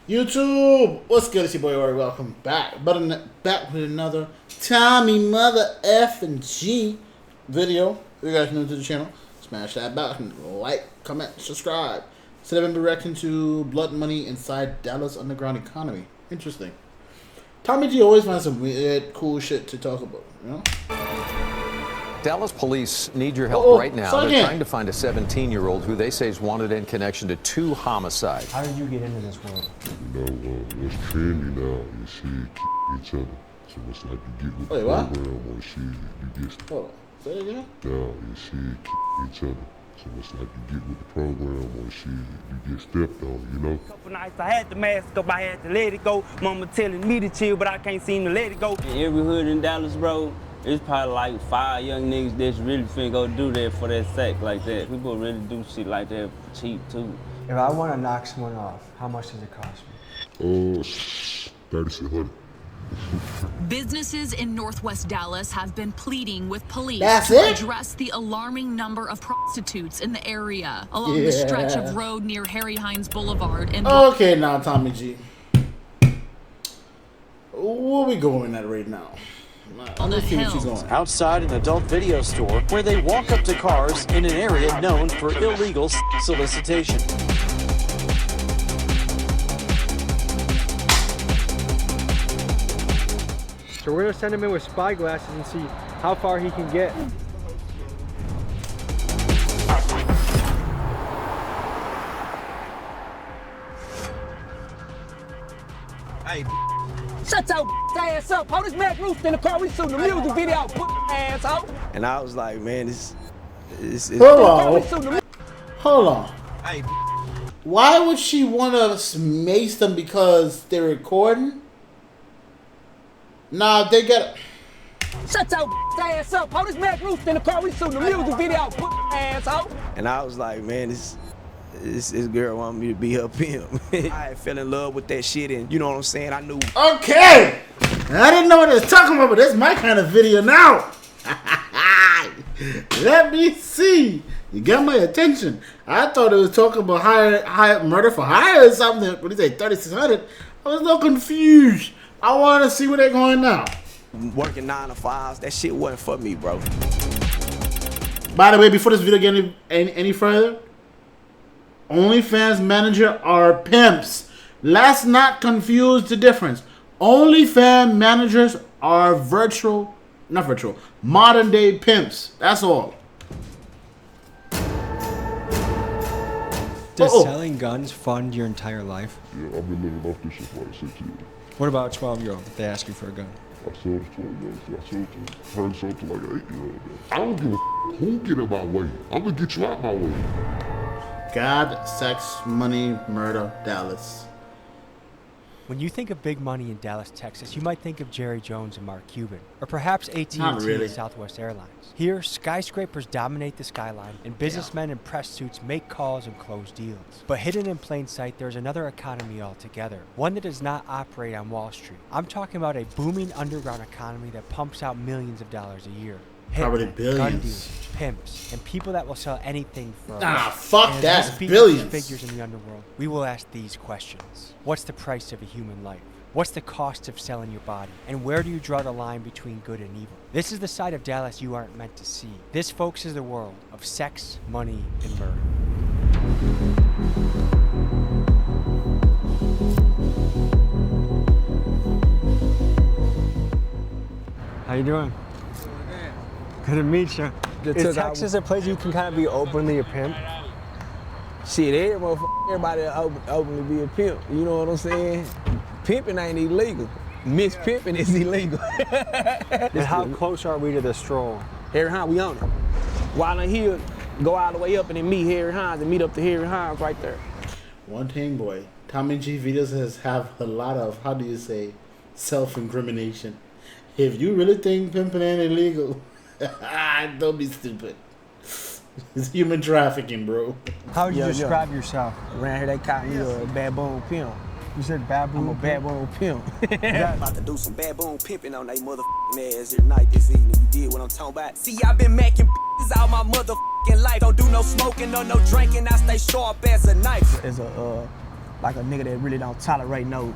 YouTube, what's good? It's your boy Ori. Welcome back. Back with another Tommy Mother F and G video. If you guys are new to the channel, smash that button, like, comment, subscribe. Today I've been reacting to Blood Money Inside Dallas Underground Economy. Interesting. Tommy G always finds some weird, cool shit to talk about, you know? Dallas police need your help right now. They're trying to find a 17-year-old who they say is wanted in connection to 2 homicides. How did you get into this world? You know, what's trendy now is each other. So it's like you get with the program or you get... Hold on. Say it again? Now it's each other. So it's like you get with the program or you get stepped on, you know? Couple nights I had the mask up, I had to let it go. Mama telling me to chill, but I can't seem to let it go. In every hood in Dallas, bro, it's probably like 5 young niggas that's really finna go do that for that sack like that. People really do shit like that cheap too. If I want to knock someone off, how much does it cost me? $3,600. Businesses in Northwest Dallas have been pleading with police to address the alarming number of prostitutes in the area along the stretch of road near Harry Hines Boulevard. And okay, now Tommy G, where we going at right now? On the hill. Outside an adult video store where they walk up to cars in an area known for illegal solicitation. So we're gonna send him in with spy glasses and see how far he can get. Hey, shut your ass up. Hold this Mac Roost in the car. We shooting a music video. Put asshole. And I was like, man, it's Hold on. Hey, why would she want to mace them because they're recording? Nah, they got. shut your ass up. Hold this Mac Roost in the car. We shooting a music video. Put asshole. and I was like, man, this girl want me to be her pimp. I fell in love with that shit, and you know what I'm saying? I knew. Okay, I didn't know what I was talking about, but this is my kind of video now. Let me see. You got my attention. I thought it was talking about hire murder for hire or something. What did he say? 3,600. I was a little confused. I want to see where they're going now. Working 9 to 5s, that shit wasn't for me, bro. By the way, before this video gets any further, OnlyFans manager are pimps. Let's not confuse the difference. OnlyFans managers are modern day pimps. That's all. Does selling guns fund your entire life? Yeah, I've been living off this shit for like 6 years. What about a 12-year-old if they ask you for a gun? I sold to 12-year-olds. I sold to like an 8-year-old. I don't give a who get in my way. I'm gonna get you out my way. God, sex, money, murder, Dallas. When you think of big money in Dallas, Texas, you might think of Jerry Jones and Mark Cuban, or perhaps AT&T and Southwest Airlines. Here, skyscrapers dominate the skyline, and businessmen in press suits make calls and close deals. But hidden in plain sight, there's another economy altogether, one that does not operate on Wall Street. I'm talking about a booming underground economy that pumps out millions of dollars a year. Probably Hitmen, billions. gun dealers, pimps, and people that will sell anything for Fuck that. Billions. Figures in the underworld. We will ask these questions. What's the price of a human life? What's the cost of selling your body? And where do you draw the line between good and evil? This is the side of Dallas you aren't meant to see. This, folks, is the world of sex, money, and murder. How you doing? Good to meet you. Is Texas a place you can kind of be openly a pimp? Shit, everybody openly be a pimp. You know what I'm saying? Pimping ain't illegal. Mispimping is illegal. And how close are we to the stroll? Harry Hines, we on it. While I'm here, go all the way up and then meet Harry Hines and meet up to Harry Hines right there. One thing, boy. Tommy G videos have a lot of, how do you say, self-incrimination. If you really think pimping ain't illegal, don't be stupid. It's human trafficking, bro. How would you describe yourself? Around here, they call me a baboon pimp. You said baboon? I'm a baboon pimp. About to do some baboon pimping on they motherfucking ass tonight this evening. You did what I'm talking about. See, I've been macking all my motherfucking life. Don't do no smoking or no drinking. I stay sharp as a knife. It's a like a nigga that really don't tolerate no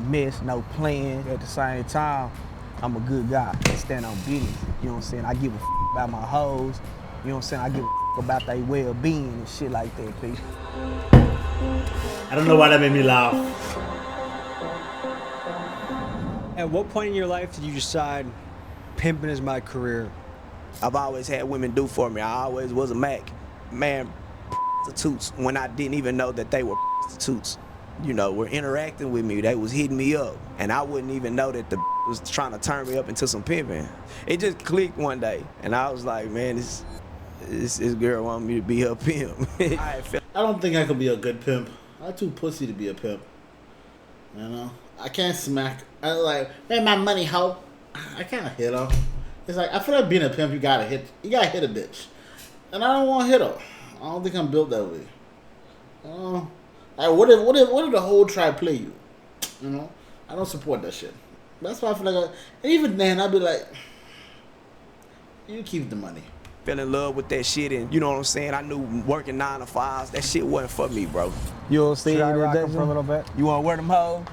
mess, no playing. At the same time, I'm a good guy. I stand on business. You know what I'm saying? I give a about my hoes. You know what I'm saying? I give a about their well-being and shit like that, people. I don't know why that made me laugh. At what point in your life did you decide pimping is my career? I've always had women do for me. I always was a Mac. Man, prostitutes, when I didn't even know that they were prostitutes, you know, were interacting with me. They was hitting me up. And I wouldn't even know that the was trying to turn me up into some pimping. It just clicked one day. And I was like, man, this girl want me to be her pimp. I don't think I could be a good pimp. I'm too pussy to be a pimp. You know? I can't smack. I like, hey, my money, hoe. I can't hit her. It's like, I feel like being a pimp, you gotta hit a bitch. And I don't want to hit her. I don't think I'm built that way. Like, what if the whole tribe play you? You know? I don't support that shit. That's why I feel like, and even then, I'd be like, you keep the money. Fell in love with that shit, and you know what I'm saying? I knew working 9 to 5s, that shit wasn't for me, bro. You know what I'm saying? Should I rock them for a little bit? You want to wear them hoes?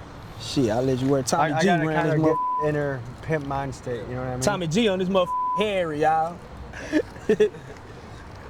Shit, I'll let you wear Tommy G around this motherfucker. Inner pimp mind state, you know what I mean? Tommy G on this motherfucker Harry, y'all. You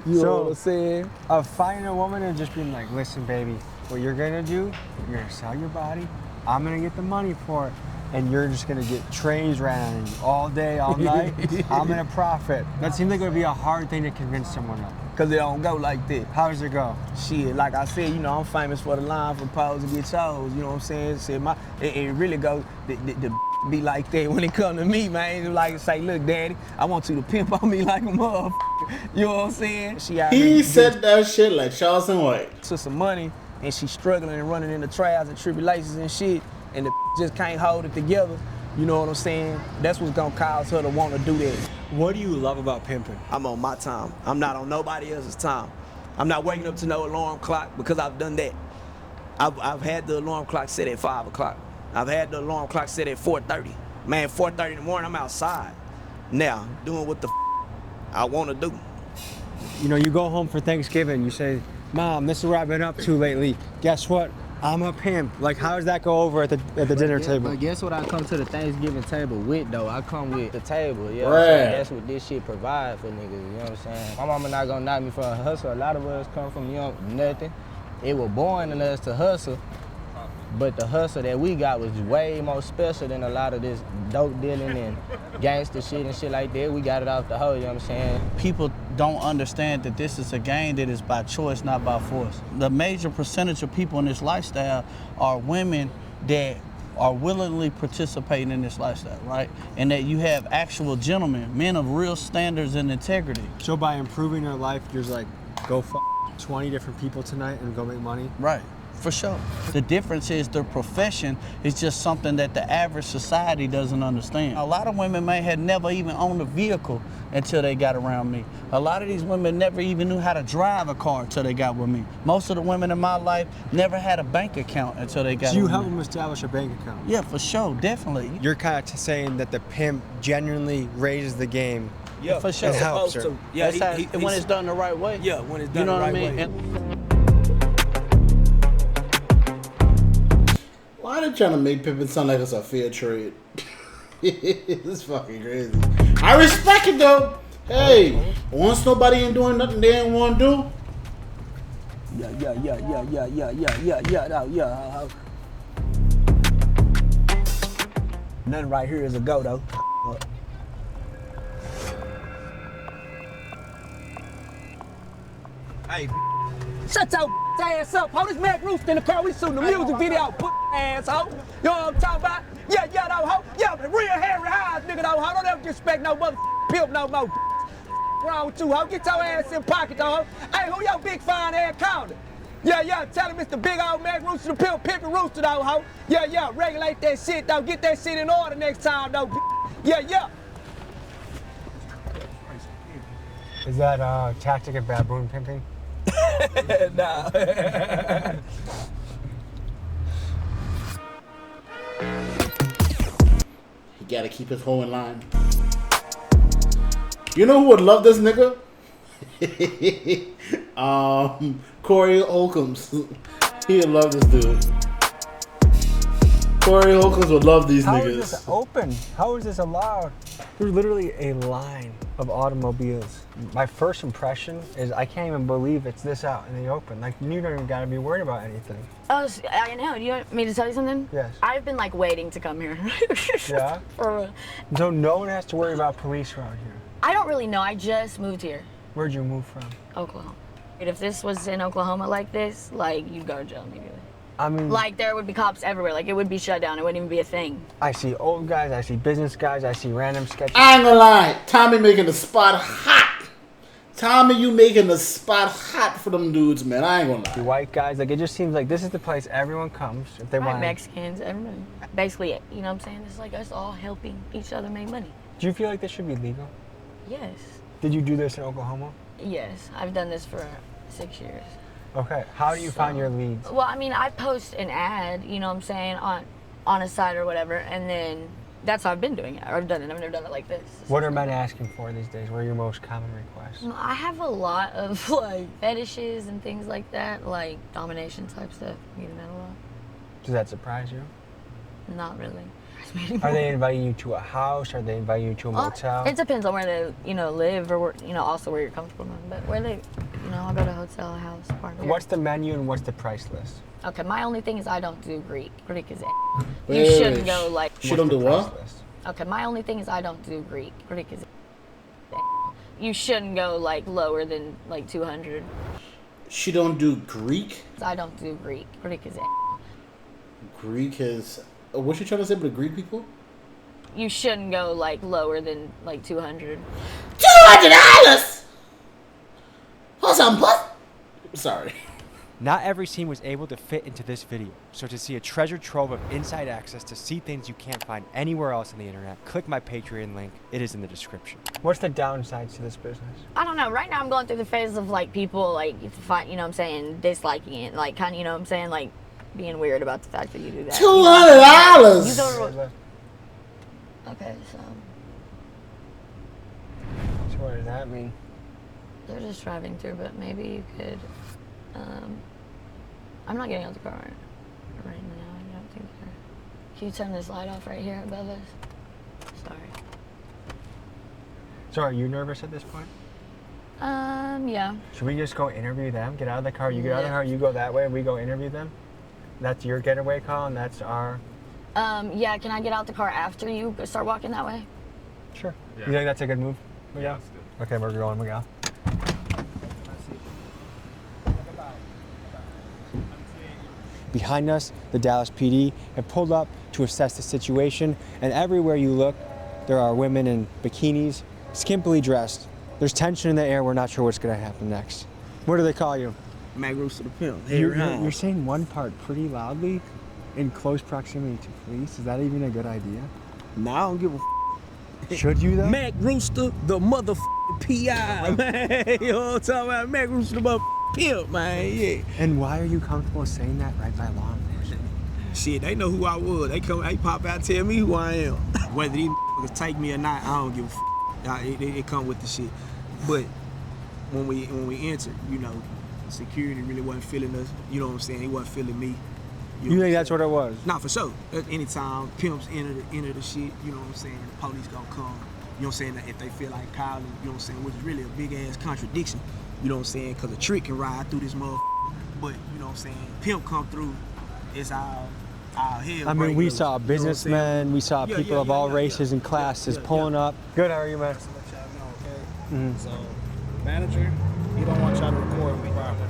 know what I'm saying? Of finding a woman and just being like, listen, baby, what you're gonna do, you're gonna sell your body, I'm gonna get the money for it, and you're just gonna get trains ran on you all day, all night. I'm gonna profit. That seems like it would be a hard thing to convince someone of. Cause it don't go like that. How does it go? Shit, like I said, you know, I'm famous for the line from pose to get chose, you know what I'm saying? Said it really goes, the be like that when it come to me, man. It's like, say, look, daddy, I want you to pimp on me like a motherfucker. You know what I'm saying? He said that shit like Charleston White. Took some money, and she's struggling and running into trials and tribulations and shit, and the just can't hold it together. You know what I'm saying? That's what's gonna cause her to want to do that. What do you love about pimping? I'm on my time. I'm not on nobody else's time. I'm not waking up to no alarm clock because I've done that. I've had the alarm clock set at 5 o'clock. I've had the alarm clock set at 4:30. Man, 4:30 in the morning, I'm outside. Now, doing what the I want to do. You know, you go home for Thanksgiving, you say, Mom, this is what I've been up to lately. Guess what? I'm a pimp. Like, how does that go over at the dinner table? But guess what I come to the Thanksgiving table with, though? I come with the table, you know what I'm saying? That's what this shit provide for niggas, you know what I'm saying? My mama not gonna knock me for a hustle. A lot of us come from, you know, nothing. It was born in us to hustle, but the hustle that we got was way more special than a lot of this dope dealing and gangster shit and shit like that. We got it off the hoe, you know what I'm saying? People don't understand that this is a game that is by choice, not by force. The major percentage of people in this lifestyle are women that are willingly participating in this lifestyle, right? And that you have actual gentlemen, men of real standards and integrity. So by improving your life, you're just like, go f 20 different people tonight and go make money? Right. For sure. The difference is their profession is just something that the average society doesn't understand. A lot of women may have never even owned a vehicle until they got around me. A lot of these women never even knew how to drive a car until they got with me. Most of the women in my life never had a bank account until they got with me. So you help them establish a bank account? Yeah, for sure, definitely. You're kind of saying that the pimp genuinely raises the game. Yeah, for sure. It helps her. Yeah, when it's done the right way. Yeah, when it's done the right way. Why are they trying to make pimping sound like it's a fair trade? This fucking crazy. I respect it though. Hey, once nobody ain't doing nothing they ain't want to do. Yeah. Nothing right here is a go though. Hey, shut your ass up, ho. This Mac Rooster in the car. We shooting the music video, asshole. You know what I'm talking about? Yeah, though, ho. Yeah, real Harry Hines, nigga, though, ho. Don't ever disrespect no mother pimp no more. What's wrong with you, ho? Get your ass in pocket, though, ho. Hey, who your big fine ass calling? Yeah, tell him it's the big old Mac Rooster, the pimpin' rooster, though, ho. Yeah, regulate that shit, though. Get that shit in order next time, though. Yeah. Is that a tactic of baboon pimping? Nah. He gotta keep his hoe in line. You know who would love this nigga? Corey Holcombs. He would love this dude. Aquarium hookers would love these How niggas. is this open? How is this allowed? There's literally a line of automobiles. My first impression is I can't even believe it's this out in the open. Like, you don't even gotta be worried about anything. Oh, I know. Do you want me to tell you something? Yes. I've been like waiting to come here. Yeah? So no one has to worry about police around here? I don't really know. I just moved here. Where'd you move from? Oklahoma. If this was in Oklahoma like this, like, you'd go to jail immediately. I mean, like, there would be cops everywhere. Like, it would be shut down. It wouldn't even be a thing. I see old guys, I see business guys, I see random sketches. I ain't gonna lie. Tommy making the spot hot. Tommy, you making the spot hot for them dudes, man. I ain't gonna lie. White guys, like, it just seems like this is the place everyone comes if they Right, want. Mexicans, everybody. Basically, you know what I'm saying? It's like us all helping each other make money. Do you feel like this should be legal? Yes. Did you do this in Oklahoma? Yes. I've done this for 6 years. Okay. How do you find your leads? Well, I mean, I post an ad, you know what I'm saying, on a site or whatever, and then that's how I've been doing it. I've done it. I've never done it like this. What are men asking for these days? What are your most common requests? I have a lot of like fetishes and things like that, like domination type stuff. You know that a lot. Does that surprise you? Not really. Are they inviting you to a house? Are they inviting you to a motel? It depends on where they, live or where, also where you're comfortable in. But where they, I'll go to a hotel, a house, apartment. What's the menu and what's the price list? Okay, my only thing is I don't do Greek. Greek is Wait, you shouldn't go like. She don't do what? Okay, my only thing is I don't do Greek. Greek is you shouldn't go like lower than like 200. She don't do Greek? I don't do Greek. Greek is Greek is... What you trying to say about the Greek people? You shouldn't go like lower than like 200. $200! For some puss? Sorry. Not every scene was able to fit into this video, so to see a treasure trove of inside access to see things you can't find anywhere else on the internet, click my Patreon link. It is in the description. What's the downsides to this business? I don't know. Right now I'm going through the phase of like people like, disliking it. Like kind of, like being weird about the fact that you do that. $200! Okay, so. So what does that mean? They're just driving through, but maybe you could, I'm not getting out the car right now. I don't think they're. Can you turn this light off right here above us? Sorry. So are you nervous at this point? Yeah. Should we just go interview them? Get out of the car, you get out of the car, you go that way, we go interview them? That's your getaway call and that's our... Yeah, can I get out the car after you start walking that way? Sure. Yeah. You think that's a good move, Miguel? Yeah, okay, we're going, Miguel. Behind us, the Dallas PD have pulled up to assess the situation, and everywhere you look, there are women in bikinis, skimpily dressed. There's tension in the air, we're not sure what's gonna happen next. What do they call you? Mac Rooster the Pimp. You're saying one part pretty loudly in close proximity to police. Is that even a good idea? No, I don't give a f. Should you though? Mac Rooster, the motherfucking PI, man. You know what I'm talking about? Mac Rooster, the motherfucking pimp, man. Yeah. And why are you comfortable saying that right by law enforcement? Shit, they know who I was. They pop out and tell me who I am. Whether these motherfuckers take me or not, I don't give a f. It come with the shit. But when we entered, security really wasn't feeling us. You know what I'm saying? He wasn't feeling me. You think that's what it was? Nah, for sure. Anytime pimps enter the shit, you know what I'm saying, the police gonna come. You know what I'm saying? If they feel like calling, you know what I'm saying, which is really a big ass contradiction. You know what I'm saying? Cause a trick can ride through this motherfucker. But you know what I'm saying? Pimp come through, it's our hell. I mean, we saw businessmen, we saw people of all races and classes pulling up. Good, how are you, man? Just to let y'all know, okay? So, manager, he don't want y'all to record me properly.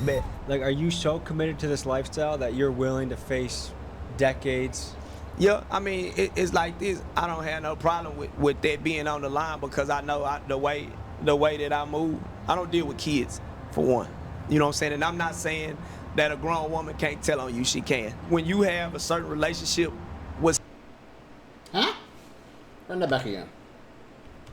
But, like, are you so committed to this lifestyle that you're willing to face decades? Yeah, I mean, it's like this. I don't have no problem with that being on the line because I know the way that I move. I don't deal with kids, for one. You know what I'm saying? And I'm not saying that a grown woman can't tell on you. She can. When you have a certain relationship with... Huh? Run that back again.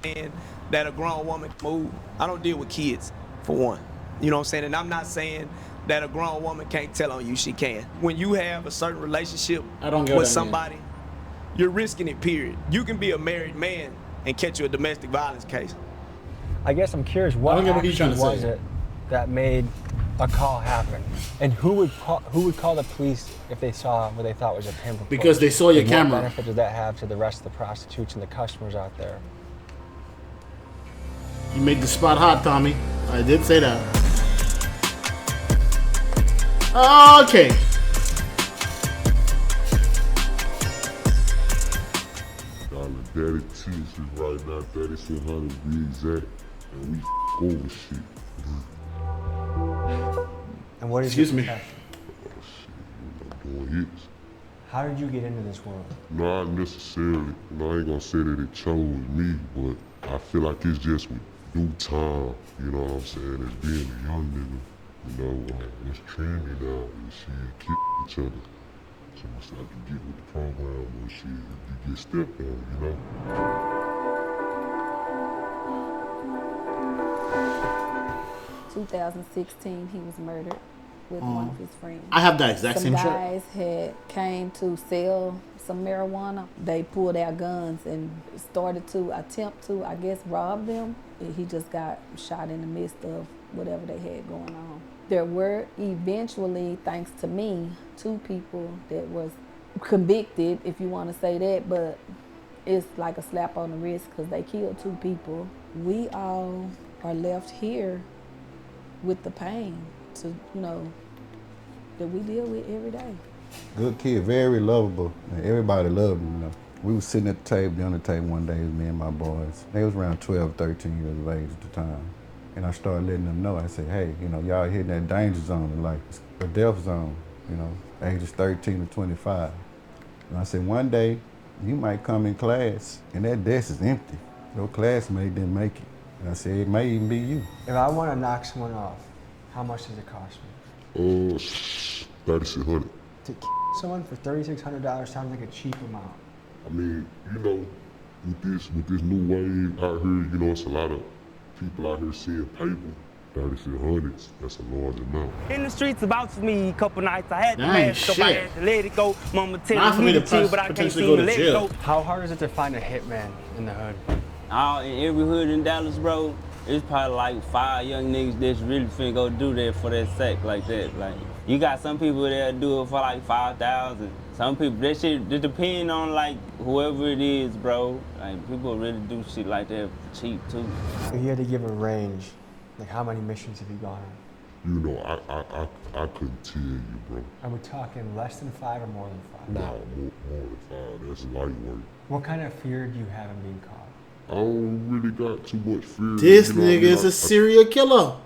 And that a grown woman move. I don't deal with kids, for one. You know what I'm saying? And I'm not saying that a grown woman can't tell on you. She can. When you have a certain relationship with somebody, you're risking it, period. You can be a married man and catch you a domestic violence case. I guess I'm curious, what action was it that made a call happened, and who would call the police if they saw what they thought was a pimp approach? Because they saw your What camera. benefit does that have to the rest of the prostitutes and the customers out there? You made the spot hot, Tommy. I did say that. Okay. Daddy teaches right now, 3600 to be exact, and we over shit. And what is Excuse your me. Oh profession? shit, I'm doing hits. How did you get into this world? Not necessarily. I ain't gonna say that it chose me, but I feel like it's just with due time. You know what I'm saying? As being a young nigga, you know, it's trendy now. And shit, kick each other. So once I can get with the program, or shit, you get stepped on, you know? 2016, he was murdered with one of his friends. I have that exact same shirt. Some guys had came to sell some marijuana. They pulled out guns and started to attempt to, I guess, rob them. He just got shot in the midst of whatever they had going on. There were eventually, thanks to me, 2 people that was convicted, if you want to say that, but it's like a slap on the wrist because they killed 2 people. We all are left here with the pain to, you know, that we deal with every day. Good kid, very lovable. Everybody loved him, you know. We was sitting at the table, the table one day, it was me and my boys. They was around 12, 13 years of age at the time. And I started letting them know, I said, hey, you know, y'all hitting that danger zone, like a death zone, you know, ages 13 to 25. And I said, one day, you might come in class and that desk is empty. Your classmate didn't make it. And I said, it may even be you. If I want to knock someone off, how much does it cost me? 3600. To someone for $3,600 sounds like a cheap amount. I mean, you know, with this new wave out here, you know, it's a lot of people out here seeing paper. 3600s, that's a large amount. In the streets about me a couple nights, I had to Dang, mask up, I had to let it go. Mama Not tell for me me to to chill, but I can't potentially seem go to to let it jail. go. How hard is it to find a hitman in the hood? In every hood in Dallas, bro, it's probably like 5 young niggas that's really finna go do that for that sack like that. Like, you got some people that do it for like 5,000. Some people, that shit, it depend on like whoever it is, bro. Like, people really do shit like that for cheap too. If you had to give a range, like how many missions have you gone on? You know, I couldn't tell you, bro. Are we talking less than 5 or more than 5? No, more than 5. That's light work. What kind of fear do you have in being caught? I don't really got too much fear. This you know what I nigga mean? is a serial killer.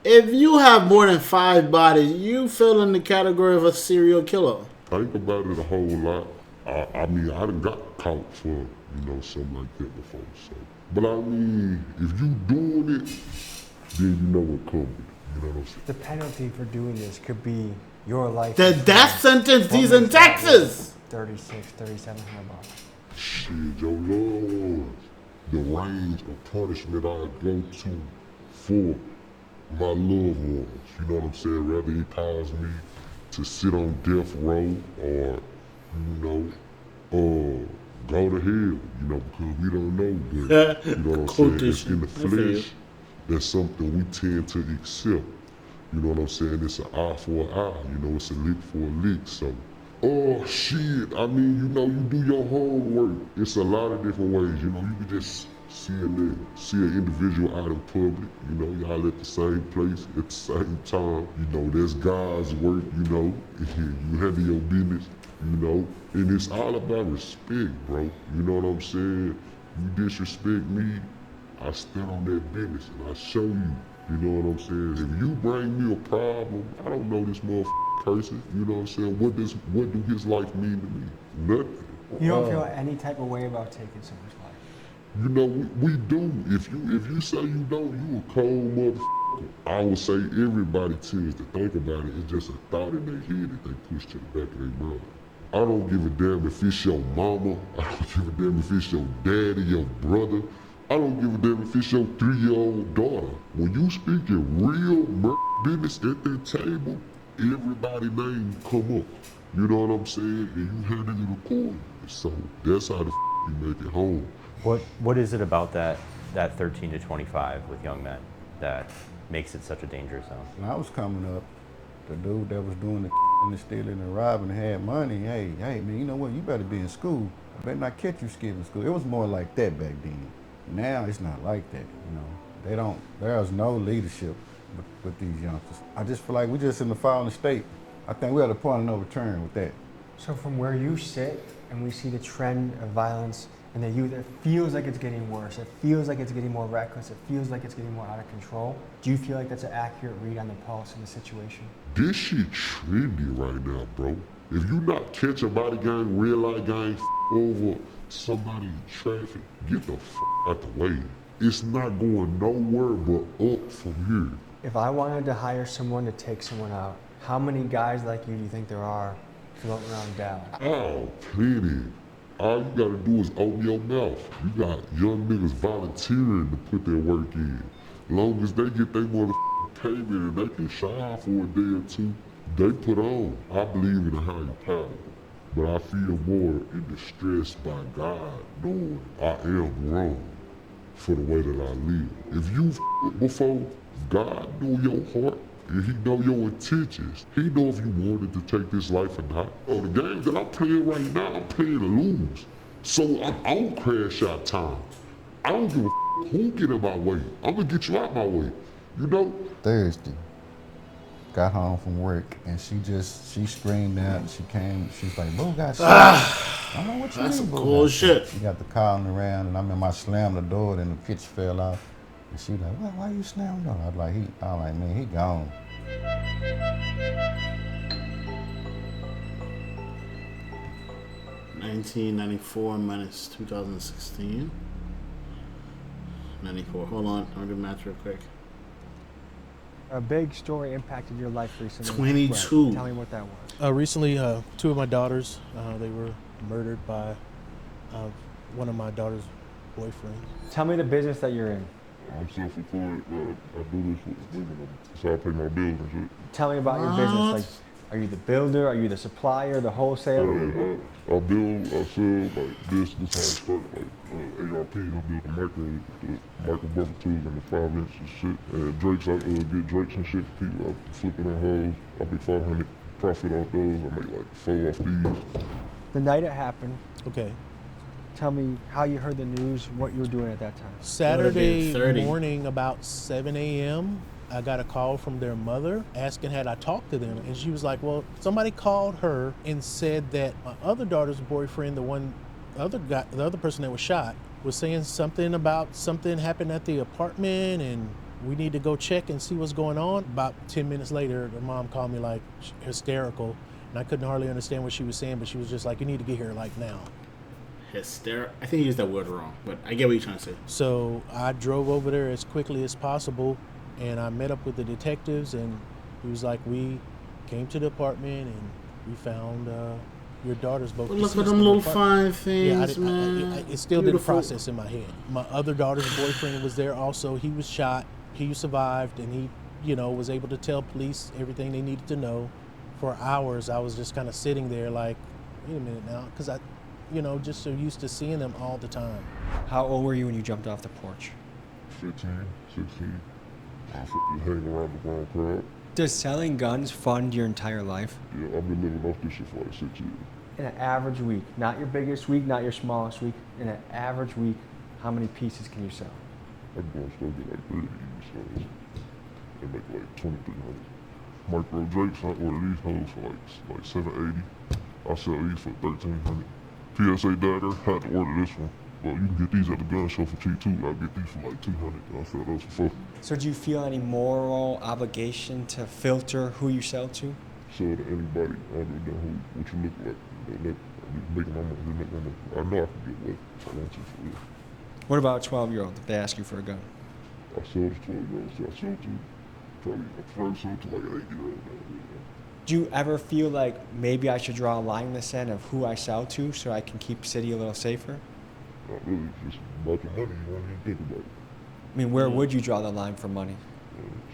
If you have more than 5 bodies, you fell in the category of a serial killer. Think about it a whole lot. I mean, I done got caught for, you know, something like that before. So, but I mean, if you doing it, then you know what comes. You know what I'm saying? The penalty for doing this could be your life. The death sentence, he's in Texas. 3,700 bucks. Shit, your loved ones. The range of punishment I go to for my loved ones. You know what I'm saying? Rather it cause me to sit on death row or, you know, go to hell, you know, because we don't know. But, you know what I'm saying? It's in the flesh. That's something we tend to accept. You know what I'm saying? It's an eye for an eye. You know, it's a lick for a lick. So, oh shit, I mean, you know, you do your homework. It's a lot of different ways. You know, you can just see an individual out in public. You know, y'all at the same place at the same time. You know, that's God's work. You know, you handle your business. You know, and it's all about respect, bro. You know what I'm saying? You disrespect me, I stand on that business and I show you. You know what I'm saying? If you bring me a problem, I don't know this motherfucker cursing. You know what I'm saying? What do his life mean to me? Nothing. You don't feel any type of way about taking someone's life? You know, we do. If you say you don't, you a cold motherfucker. I would say everybody tends to think about it. It's just a thought in their head that they push to the back of their mind. I don't give a damn if it's your mama. I don't give a damn if it's your daddy, your brother. I don't give a damn if it's your 3-year-old daughter. When you speak in real business at that table, everybody's name come up. You know what I'm saying? And you handle it accordingly. So that's how the you make it home. What is it about that 13 to 25 with young men that makes it such a dangerous zone? When I was coming up, the dude that was doing the and the stealing and robbing and had money, hey man, you know what? You better be in school. I better not catch you skipping school. It was more like that back then. Now it's not like that, you know. There's no leadership with these youngsters. I just feel like we're just in the fallen state. I think we're at a point of no return with that. So from where you sit and we see the trend of violence in the youth, it feels like it's getting worse. It feels like it's getting more reckless. It feels like it's getting more out of control. Do you feel like that's an accurate read on the pulse of the situation? This shit trendy right now, bro. If you not catch a body gang, red light gang, over somebody in traffic, get the out the way. It's not going nowhere but up from here. If I wanted to hire someone to take someone out, how many guys like you do you think there are floating around Dallas? Oh, plenty. All you gotta do is open your mouth. You got young niggas volunteering to put their work in. Long as they get their motherfucking payment and they can shine for a day or two, they put on. I believe in a higher power, but I feel more in distress by God, knowing I am wrong for the way that I live. If you before, God know your heart and He know your intentions. He know if you wanted to take this life or not. Oh, the games that I'm playing right now, I'm playing to lose. So I don't crash out time. I don't give a who get in my way. I'm gonna get you out my way. You know? Thursday, got home from work and she screamed out and she's like, boo got shot. I don't know what you That's mean, some boo cool got shit. shot. She got the calling around and I remember I slammed the door and the pitch fell off. And she like, why you slammed the door? I was like, man, he gone. $1994 minus 2016. 94. Hold on, I'm gonna match real quick. A big story impacted your life recently. 22. Right. Tell me what that was. Recently, two of my daughters, they were murdered by one of my daughter's boyfriends. Tell me the business that you're in. I'm self-employed, I do this for living, so I pay my bills and shit. Tell me about your business. Like, are you the builder? Are you the supplier? The wholesaler? I build, I sell, like this how I start, like ARP, I build the micro buffer tools and the 5-inch and shit. And Drakes, I get Drakes and shit for people. I flip it on hoes. I make 500 profit off those. I make like 4 off these. The night it happened. Okay. Tell me how you heard the news, what you were doing at that time. Saturday morning about 7 a.m., I got a call from their mother asking had I talked to them. And she was like, well, somebody called her and said that my other daughter's boyfriend, the other person that was shot, was saying something about something happened at the apartment and we need to go check and see what's going on. About 10 minutes later, the mom called me like hysterical. And I couldn't hardly understand what she was saying, but she was just like, you need to get here like now. Hysterical. I think you used that word wrong, but I get what you're trying to say. So I drove over there as quickly as possible, and I met up with the detectives, and he was like, we came to the apartment, and we found your daughter's both Well, look deceased at them in the little apartment. fine things, man. It still Beautiful. didn't process in my head. My other daughter's boyfriend was there also. He was shot. He survived, and he, was able to tell police everything they needed to know. For hours, I was just kind of sitting there like, wait a minute now, because I just so used to seeing them all the time. How old were you when you jumped off the porch? 15, 16. I hang around the wrong crowd. Does selling guns fund your entire life? Yeah, I've been living off this shit for like 6 years. In an average week, not your biggest week, not your smallest week, in an average week, how many pieces can you sell? I can go and still get like 30 so they make like 2,300. Micro Drakes, I order these hoes for like $780. I sell these for $1,300. PSA dagger, had to order this one. But you can get these at the gun show for cheap too. I'll get these for like $200. I'll sell those for $400. So do you feel any moral obligation to filter who you sell to? Sell to anybody other than what you look like. Making my money. I know I can get what I want to for real. What about a 12-year-old if they ask you for a gun? I sell to 12-year-olds. I sell to probably a first sold to like an 8-year-old now. Do you ever feel like maybe I should draw a line in the sand of who I sell to so I can keep city a little safer? Not really, just about the money, you don't even think about it. I mean, where would you draw the line for money?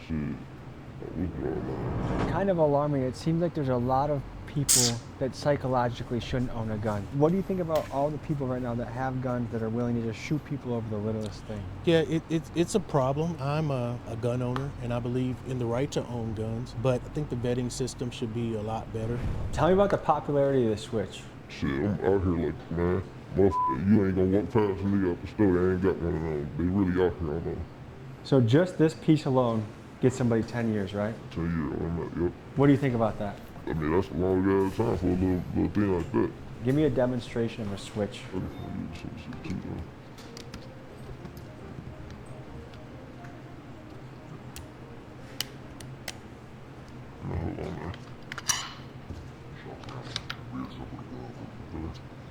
Shit, I would draw a line. Kind of alarming. It seems like there's a lot of people that psychologically shouldn't own a gun. What do you think about all the people right now that have guns that are willing to just shoot people over the littlest thing? Yeah, it's a problem. I'm a gun owner, and I believe in the right to own guns, but I think the vetting system should be a lot better. Tell me about the popularity of the Switch. Shit, I'm out here like, man, you ain't gonna walk past a nigga out the store that ain't got one of them. They really out here, I know. So just this piece alone gets somebody 10 years, right? 10 years, I'm at, yep. What do you think about that? I mean, that's a long ass time for a little thing like that. Give me a demonstration of a Switch.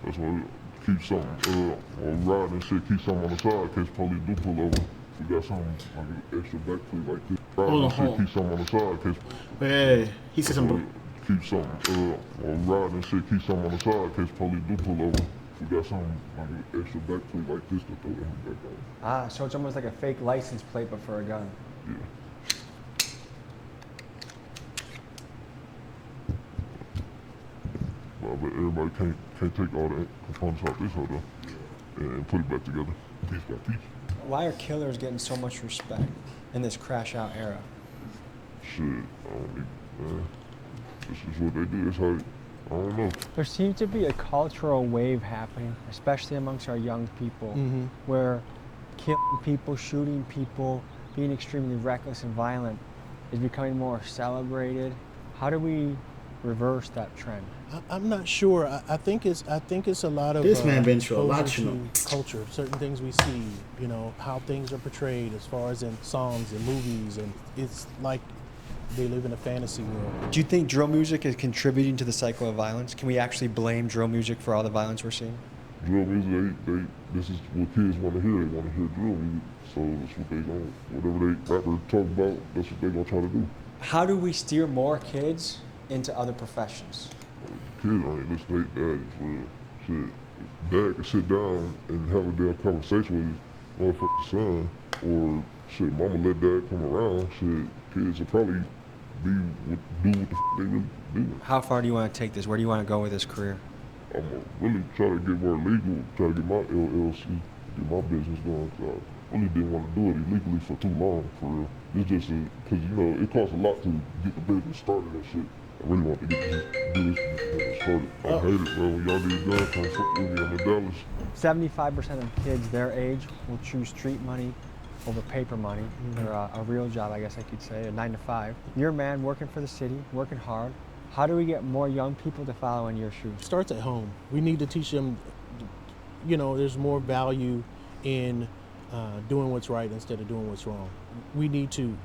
That's why we keep something on ride and shit, keep something on the side in case police do pull over. We got something like an extra backflip like this. Ride and shit, keep something on the side in case. Hey, he said something. Keep something on ride and shit, keep something on the side in case police do pull over. We got something like an extra backflip like this to throw that back on. Ah, so it's almost like a fake license plate but for a gun. Yeah. But everybody can't take all the components out this hoe though and put it back together piece by piece. Why are killers getting so much respect in this crash out era? Shit, I don't know. This is what they do. That's how, I don't know. There seems to be a cultural wave happening, especially amongst our young people, where killing people, shooting people, being extremely reckless and violent is becoming more celebrated. How do we reverse that trend? I'm not sure. I think it's a lot of this man been through a lot, you know. Culture, certain things we see, you know, how things are portrayed as far as in songs and movies, and it's like they live in a fantasy world. Do you think drill music is contributing to the cycle of violence? Can we actually blame drill music for all the violence we're seeing? Drill music, this is what kids want to hear. They want to hear drill music, so that's what they going. Whatever they rapper talk about, that's what they gonna try to do. How do we steer more kids into other professions? Kids ain't listening to their daddies, real shit. Dad can sit down and have a damn conversation with his motherfucking son, or shit, mama let dad come around, shit, kids will probably do what the they really do. How far do you want to take this? Where do you want to go with this career? I'm gonna really try to get more legal, try to get my LLC, get my business going, because I really didn't want to do it illegally for too long, for real. It's just because, you know, it costs a lot to get the business started and shit. I really want to get this business started. I hate it, bro. When y'all need guns, come fuck with me. I'm in Dallas. 75% of kids their age will choose street money over paper money, or a real job, I guess I could say, a 9 to 5. You're a man working for the city, working hard. How do we get more young people to follow in your shoes? It starts at home. We need to teach them, you know, there's more value in doing what's right instead of doing what's wrong. We need to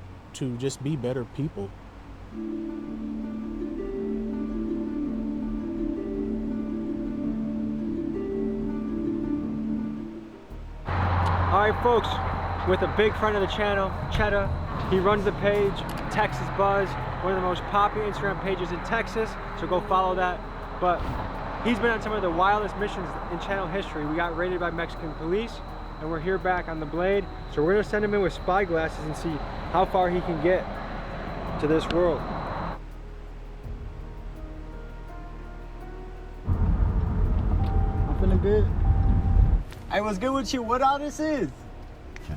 just be better people. All right, folks, with a big friend of the channel, Cheddar. He runs the page, Texas Buzz, one of the most popular Instagram pages in Texas, so go follow that. But he's been on some of the wildest missions in channel history. We got raided by Mexican police, and we're here back on the Blade. So we're gonna send him in with spy glasses and see how far he can get to this world. I'm feeling good. Hey, what's good with you? What all this is?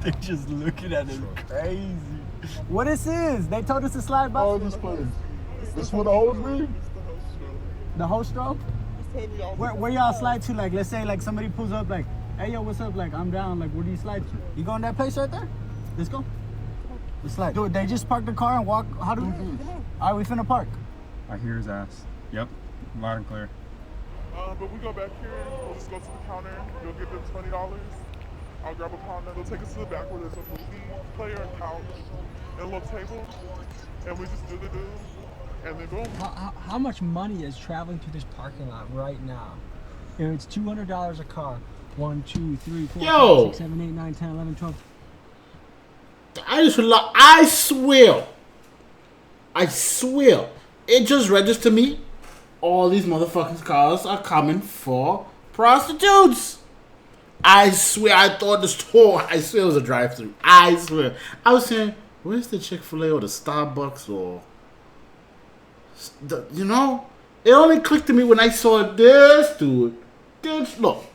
They're just looking at it crazy. What this is? They told us to slide by. Oh, this place. This what the hose be? The whole stroke? Where y'all slide to? Like, let's say like somebody pulls up like, hey yo, what's up? Like, I'm down. Like, where do you slide to? You going that place right there? Let's go. Let's slide. Dude, they just park the car and walk. How do we? All right, we finna park. I hear his ass. Yep, loud and clear. But we go back here, we'll just go to the counter, you'll give them $20. I'll grab a pounder, they'll take us to the back where there's a movie player and couch and a little table, and we just do the do, and then boom. How much money is traveling through this parking lot right now? You know, it's $200 a car. 1, 2, 3, 4, 5, 6, 7, 8, 9, 10, 11, 12. I swear, it just registered to me. All these motherfucking cars are coming for prostitutes. I swear, I thought the store, I swear it was a drive-thru. I swear. I was saying, where's the Chick-fil-A or the Starbucks or, you know? It only clicked to me when I saw this dude. Dude, look.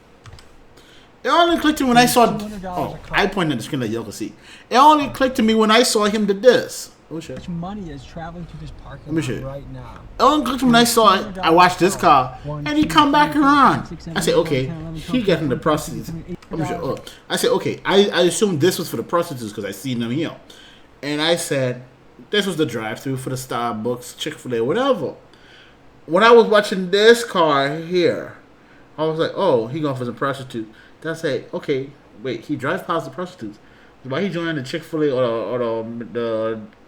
It only clicked to me when I saw. Oh, I pointed at the screen that y'all can see. It only clicked to me when I saw him did this. Oh shit. How much money is traveling through this parking Let me lot show right now? It only clicked to me when I saw it. I watched this car, and he come back around. I said, okay, he getting the prostitutes. Let me show. Oh. I said, okay. I assumed this was for the prostitutes because I seen them here, and I said, this was the drive-through for the Starbucks, Chick-fil-A, whatever. When I was watching this car here, I was like, oh, he going for some prostitute. Then I say, okay, wait, he drives past the prostitutes. Why he joining the Chick-fil-A or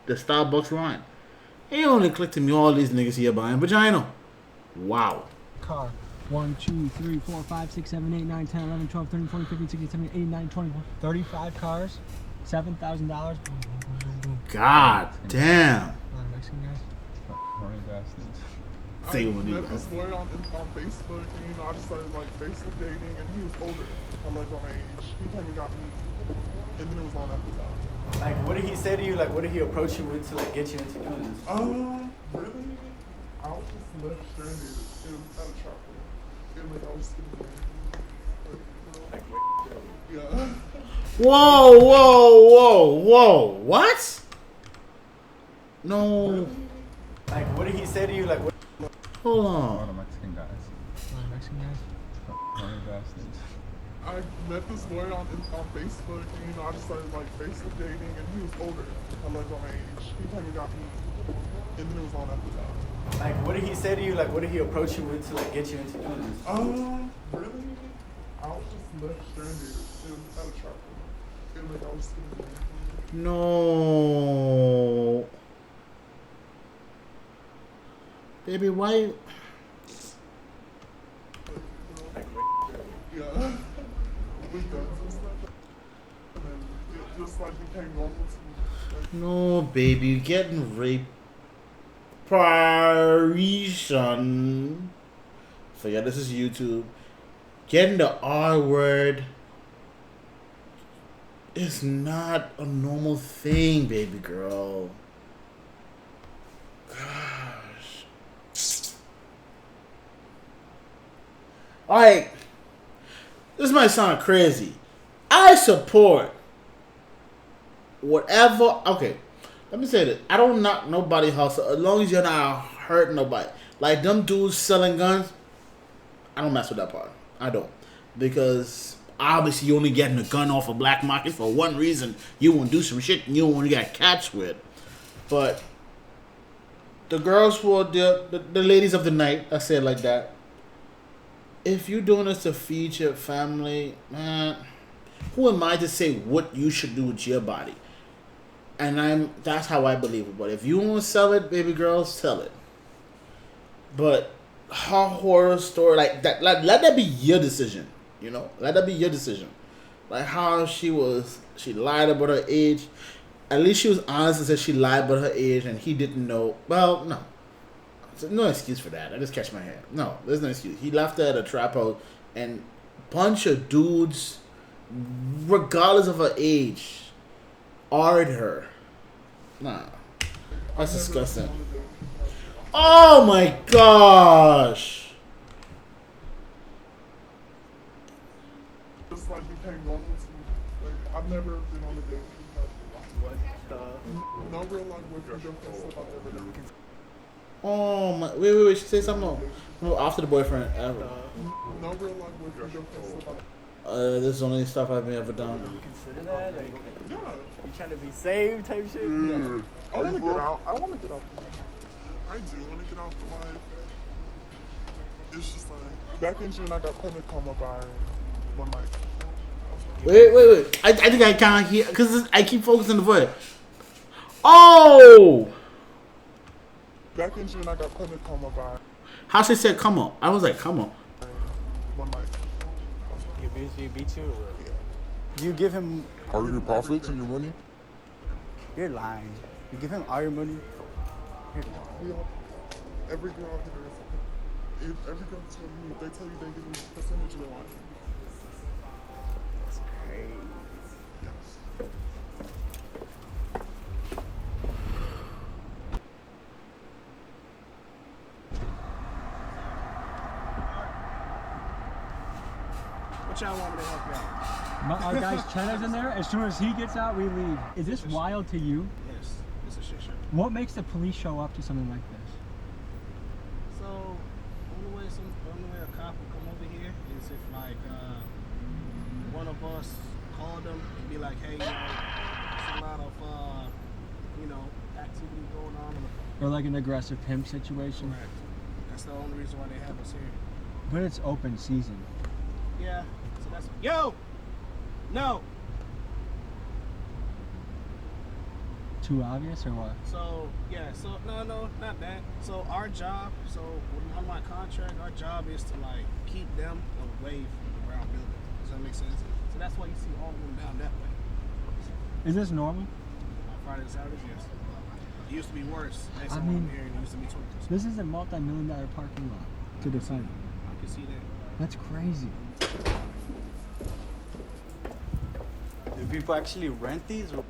the Starbucks line? He only clicked to me all these niggas here buying vagina. Wow. Car. 1, 2, 3, 4, 5, 6, 7, 8, 9, 10, 11, 12, 13, 14, 15, 16, 17, 18, 19, 20, 35 cars. $7,000. God damn. Mexican guys. Horny bastards. Say what I met this boy on Facebook, and you know, I started like Facebook dating, and he was older. I'm like on age. He came and got me, and then it was on after that. Like, what did he say to you? Like, what did he approach you with to like get you into doing this? Really? I was just left stranded at a trap. And like I was sitting there. Yeah. Whoa, whoa, whoa, whoa. What? No. Like, what did he say to you? Like, what? Hold on. A lot of Mexican guys. Mexican guys. Horny bastards. I met this boy on Facebook, and you know, I just started like Facebook dating, and he was older. I'm like on age. He came and got me, and then it was on after that. Like, what did he say to you? Like, what did he approach you with to like get you into doing this? Really? I was just left stranded at a trap. And like I was sitting there. No. Baby, why? Yeah. With guns and stuff. And then it just like became normal to me. No, baby, you're getting raped. Parisian. So yeah, this is YouTube. Getting the R word is not a normal thing, baby girl. Gosh. Alright. This might sound crazy. I support whatever. Okay, let me say this. I don't knock nobody hustle as long as you're not hurting nobody. Like them dudes selling guns, I don't mess with that part. I don't. Because obviously you only getting a gun off a black market for one reason. You want to do some shit and you don't want to get catch with. But the girls who are the ladies of the night, I say it like that. If you're doing this to feed your family, man, who am I to say what you should do with your body? And that's how I believe it. But if you want to sell it, baby girl, sell it. But her horror story, like that, let that be your decision. You know, let that be your decision. Like how she lied about her age. At least she was honest and said she lied about her age and he didn't know. Well, no. No excuse for that. I just catch my hand. No, there's no excuse. He left her at a trap house and bunch of dudes, regardless of her age, R-ed her. Nah. That's disgusting. Oh my gosh. Just like became normal to me. Like I've never been on a date. What the? No real like boyfriend girlfriend stuff I've ever done. Oh my! Wait! She said something. No, after the boyfriend ever. No real like boyfriend girlfriend stuff. This is the only stuff I've ever done. You consider that? Like, you trying to be saved type shit? Yeah. I want to get out. I want to get out. I do want to get out the life. It's just like back in June I got pregnant coma by one night. Wait! I think I can't hear because I keep focusing the voice. Oh! Back in June I got pregnant coma by. How she said come on? I was like come on. One night. He beat you or what? Do you give him all your profits and your money? You're lying. You give him all your money? You're lying. Yeah. Every girl here is. If every girl tell you, they tell you they give you a percentage of their money. That's crazy. Yes. y'all want me to help you out? Our guy's Cheddar's in there. As soon as he gets out, we leave. Is this wild to you? Yes, it's a shit show. What makes the police show up to something like this? So, only way a cop will come over here is if like one of us called them and be like, hey, there's a lot of activity going on. Or like an aggressive pimp situation? Correct. That's the only reason why they have us here. But it's open season. Yeah. So that's yo. No. Too obvious or what? So yeah. So no, not that. So our job. So on my contract, our job is to like keep them away from the brown building. Does that make sense? So that's why you see all of them down that way. Is this normal? On Friday and Saturdays, yes. It used to be worse. Next I time mean, I'm here, and it used to be 20%. This is a multi-million-dollar parking lot to defend. I can see that. That's crazy. Do people actually rent these? Or...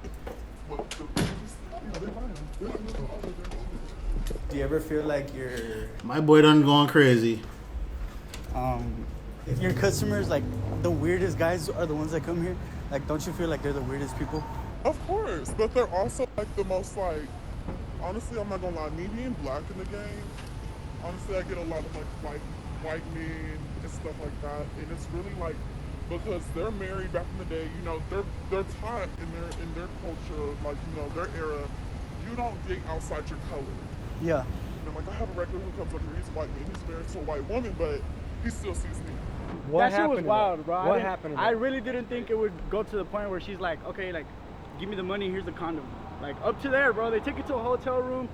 Do you ever feel like you're... My boy done going crazy. If your customers, like, the weirdest guys are the ones that come here, like, don't you feel like they're the weirdest people? Of course, but they're also like the most like, honestly, I'm not gonna lie, me being black in the game, honestly, I get a lot of like white men and stuff like that, and it's really like, because they're married back in the day, you know, they're taught in their culture, like, you know, their era, you don't date outside your color. Yeah. You know, like I have a regular who comes up here, he's a white man, he's married to a white woman, but he still sees me. That shit was wild, bro. What happened? I really didn't think it would go to the point where she's like, okay, like, give me the money, here's the condom. Like, up to there, bro. They take you to a hotel room,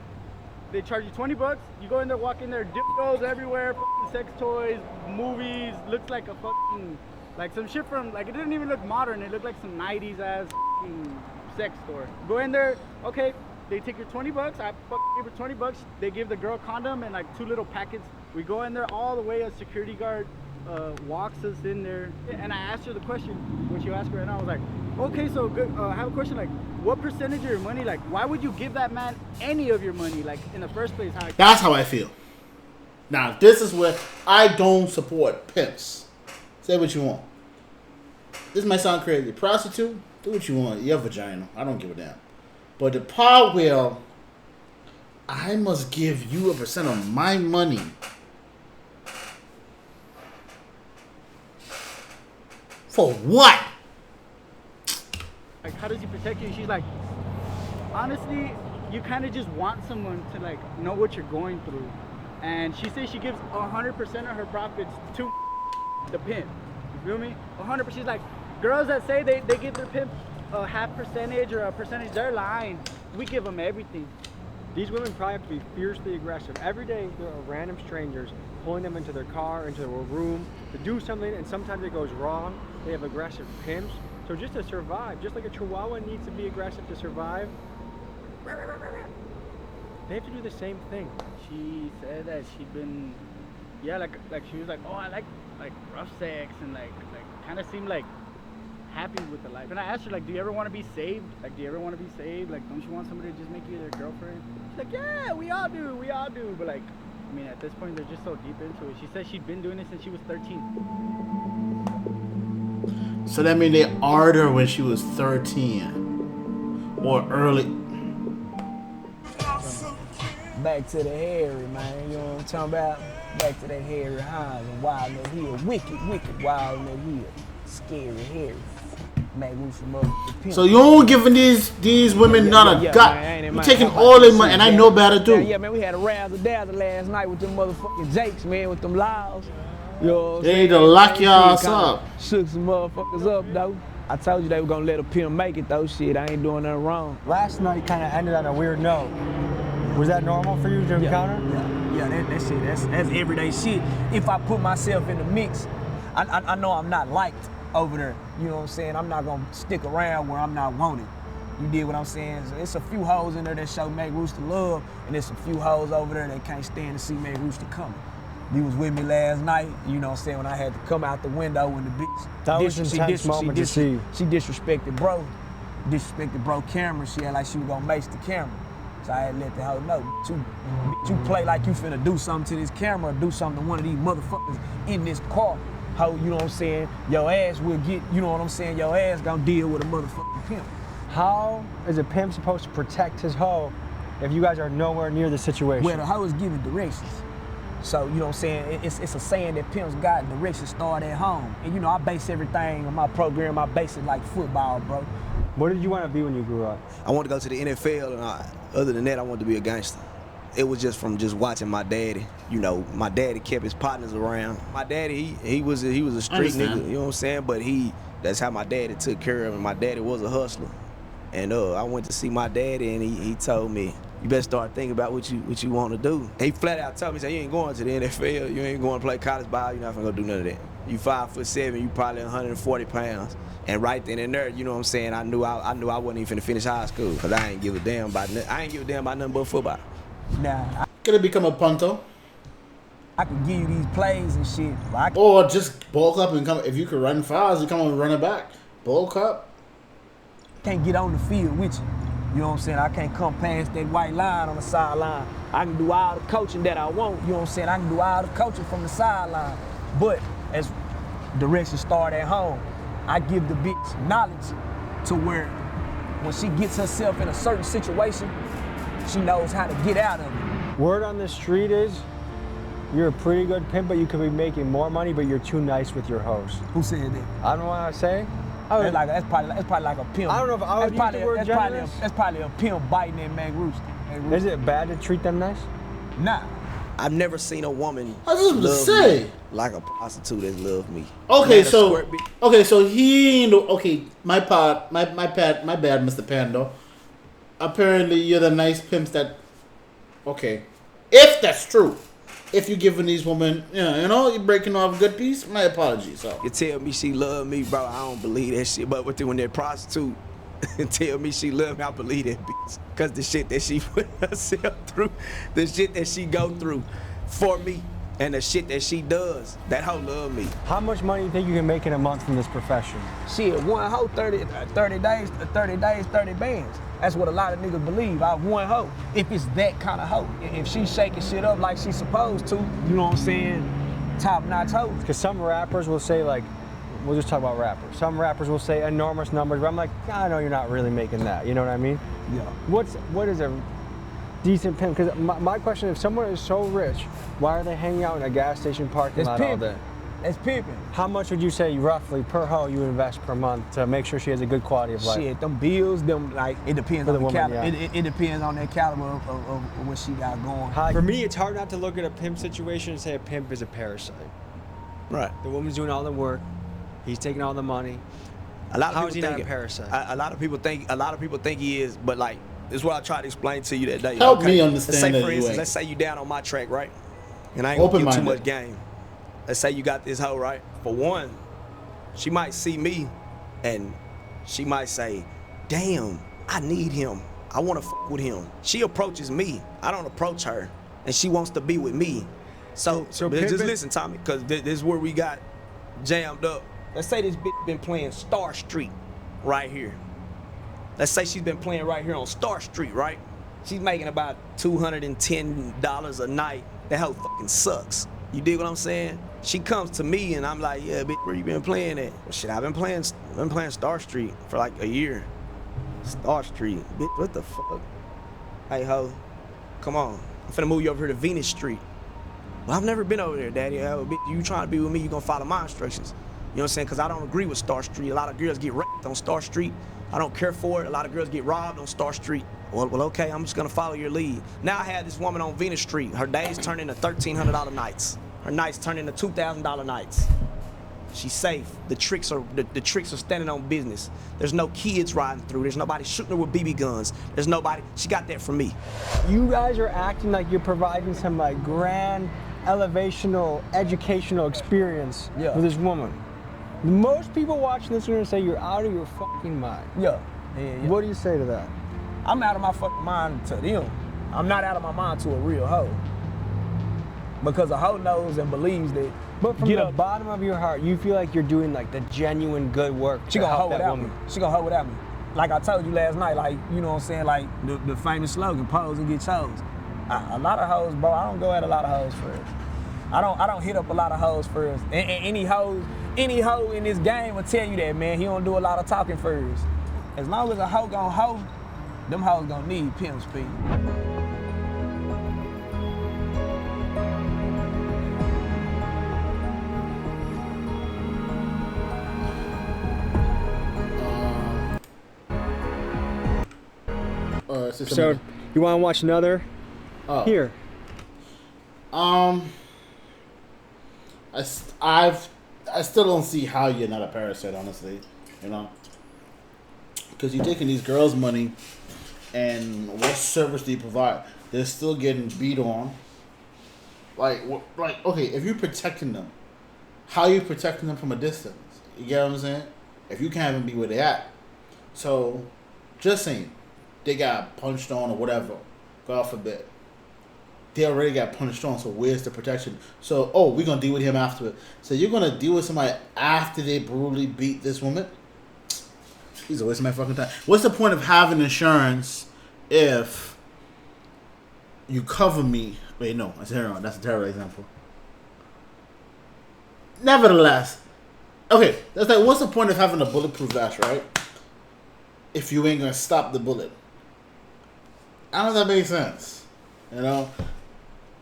they charge you 20 bucks, you go in there, walk in there, dildos everywhere, sex toys, movies, looks like a fucking, like some shit from, like, it didn't even look modern, it looked like some 90s ass sex store. Go in there, okay, they take your 20 bucks, I fucking give her 20 bucks, they give the girl condom and like 2 little packets. We go in there all the way, a security guard walks us in there, and I asked her the question when she asked her, and I was like, okay, so good, I have a question, like, what percentage of your money, like, why would you give that man any of your money, like, in the first place? That's how I feel. Now, this is where I don't support pimps. Say what you want. This might sound crazy. Prostitute, do what you want. Your vagina. I don't give a damn. But the part where I must give you a percent of my money. For what? Like, how does he protect you? She's like, honestly, you kind of just want someone to like know what you're going through. And she says she gives 100% of her profits to the pimp. You feel me? 100%. She's like, girls that say they give their pimp a half percentage or a percentage, they're lying. We give them everything. These women probably have to be fiercely aggressive. Every day there are random strangers pulling them into their car, into their room to do something, and sometimes it goes wrong. They have aggressive pimps. So just to survive, just like a Chihuahua needs to be aggressive to survive, they have to do the same thing. She said that she'd been, yeah, like she was like, oh, I like rough sex, and like kind of seemed like happy with the life. And I asked her, like, do you ever want to be saved? Like, do you ever want to be saved? Like, don't you want somebody to just make you their girlfriend? She's like, yeah, we all do. But like, I mean, at this point, they're just so deep into it. She said she'd been doing it since she was 13. So that means they ordered her when she was 13 or early. Back to the Harry, man. You know what I'm talking about? Back to that Harry Hines and Wild in the Hill. Wicked Wild in the Hill. Scary Harry. So you don't giving these women none of gut. You taking all their money, and I know better too. Yeah, man, we had a razzle dazzle last night with them motherfucking Jakes, man, with them laws. You know what I'm they saying? need to lock your ass up. Shook some motherfuckers up, though. I told you they were gonna let a pimp make it, though. Shit, I ain't doing nothing wrong. Last night kind of ended on a weird note. Was that normal for you to encounter? Yeah, that shit, that's everyday shit. If I put myself in the mix, I know I'm not liked over there. You know what I'm saying? I'm not gonna stick around where I'm not wanted. You dig what I'm saying? So it's a few hoes in there that show Meg Rooster love, and there's a few hoes over there that can't stand to see Meg Rooster coming. You was with me last night, you know what I'm saying, when I had to come out the window when the bitch... That was an intense moment to see. She disrespected bro. Disrespected bro camera. She had like she was gonna mace the camera. So I had to let the hoe know. You play like you finna do something to this camera or do something to one of these motherfuckers in this car. How, you know what I'm saying, your ass will get, you know what I'm saying, your ass gonna deal with a motherfucking pimp. How is a pimp supposed to protect his hoe if you guys are nowhere near the situation? Well, the hoe is giving directions. So, you know what I'm saying, it's a saying that pimps got directions start at home. And you know, I base everything on my program, I base it like football, bro. What did you want to be when you grew up? I wanted to go to the NFL, and other than that, I wanted to be a gangster. It was just from just watching my daddy. You know, my daddy kept his partners around. My daddy, he was a street nigga, you know what I'm saying? But that's how my daddy took care of him. My daddy was a hustler. And I went to see my daddy, and he told me, you better start thinking about what you want to do. He flat out told me, say, you ain't going to the NFL, you ain't going to play college ball, you're not gonna go do none of that. You 5'7", you probably 140 pounds. And right then and there, you know what I'm saying, I knew I wasn't even finna finish high school, because I ain't give a damn about nothing but football. Now, gonna become a punter. I could give you these plays and shit. Or just bulk up and come. If you could run fast, you come and run it back. Bulk up. Can't get on the field with you. You know what I'm saying? I can't come past that white line on the sideline. I can do all the coaching that I want. You know what I'm saying? I can do all the coaching from the sideline. But as directions start at home, I give the bitch knowledge to where when she gets herself in a certain situation, she knows how to get out of it. Word on the street is you're a pretty good pimp, but you could be making more money, but you're too nice with your hoes. Who said that? I don't know what I say. That's probably like a pimp. I don't know if I would use the word generous. That's probably a pimp biting that man rooster. Is it bad to treat them nice? Nah. I've never seen a woman love me like a prostitute that loved me. Okay, so he my bad, Mr. Pando. Apparently you're the nice pimps that if that's true. If you're giving these women, you're breaking off a good piece, my apologies. So. You tell me she love me, bro, I don't believe that shit. But when that prostitute tell me she love me, I believe that bitch. Because the shit that she put herself through, the shit that she go through for me, and the shit that she does, that hoe love me. How much money do you think you can make in a month from this profession? Shit, one hoe, 30 days, 30 bands. That's what a lot of niggas believe. I have one hoe. If it's that kind of hoe. If she's shaking shit up like she's supposed to, you know what I'm saying? Top-notch hoe. Because some rappers will say, like, we'll just talk about rappers. Some rappers will say enormous numbers, but I'm like, I know you're not really making that. You know what I mean? Yeah. What is a decent pimp? Because my question, if someone is so rich, why are they hanging out in a gas station parking lot all day? It's pimping. How much would you say roughly per hoe you invest per month to make sure she has a good quality of life? Shit, them bills, it depends on the woman, caliber. It depends on that caliber of what she got going. For me, it's hard not to look at a pimp situation and say a pimp is a parasite. Right. The woman's doing all the work. He's taking all the money. How is he not a parasite? A lot of people think he is, but like this is what I tried to explain to you that day. Help me understand. Let's say, that for instance, let's say you down on my track, right? And I ain't gonna give too much game. Let's say you got this hoe, right? For one, she might see me and she might say, damn, I need him. I wanna fuck with him. She approaches me, I don't approach her, and she wants to be with me. So just listen, Tommy, because this is where we got jammed up. Let's say this bitch been playing Star Street right here. Let's say she's been playing right here on Star Street, right? She's making about $210 a night. That hoe fucking sucks. You dig what I'm saying? She comes to me and I'm like, yeah, bitch, where you been playing at? Well, shit, I've been playing Star Street for like a year. Star Street, bitch, what the fuck? Hey, ho, come on. I'm finna move you over here to Venus Street. Well, I've never been over there, daddy. Oh, bitch, you trying to be with me, you gonna follow my instructions. You know what I'm saying? Because I don't agree with Star Street. A lot of girls get raped on Star Street. I don't care for it. A lot of girls get robbed on Star Street. Well, okay, I'm just gonna follow your lead. Now I had this woman on Venus Street. Her days turn into $1,300 nights. Her nights turn into $2,000 nights. She's safe. The tricks are standing on business. There's no kids riding through. There's nobody shooting her with BB guns. There's nobody. She got that from me. You guys are acting like you're providing some like grand, elevational, educational experience with this woman. Most people watching this are gonna say you're out of your fucking mind. Yeah. What do you say to that? I'm out of my fucking mind to them. I'm not out of my mind to a real hoe. Because a hoe knows and believes that. But from the bottom of your heart, you feel like you're doing like the genuine good work. She gonna hoe without me. She gonna hoe without me. Like I told you last night, like, you know what I'm saying, like the famous slogan, pose and get chose. A lot of hoes, bro, I don't go at a lot of hoes for it. I don't hit up a lot of hoes first. And any hoe in this game will tell you that, man. He don't do a lot of talking first. As long as a hoe gon' hoe, them hoes gon' need pimp speed. So, you want to watch another? Oh. Here. I still don't see how you're not a parasite, honestly. You know, because you're taking these girls' money, and what service do you provide? They're still getting beat on. Like, okay, if you're protecting them, how are you protecting them from a distance? You get what I'm saying? If you can't even be where they at, so just saying, they got punched on or whatever, God forbid. They already got punched on, so where's the protection? So, oh, we're going to deal with him after it. So you're going to deal with somebody after they brutally beat this woman? He's a waste of my fucking time. What's the point of having insurance if you cover me? Wait, no, that's a terrible example. Nevertheless, okay, that's like, what's the point of having a bulletproof vest, right? If you ain't going to stop the bullet. I don't know if that makes sense. You know?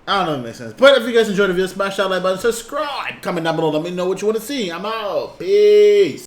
I don't know if it makes sense. But if you guys enjoyed the video, smash that like button, subscribe. Comment down below. Let me know what you want to see. I'm out. Peace.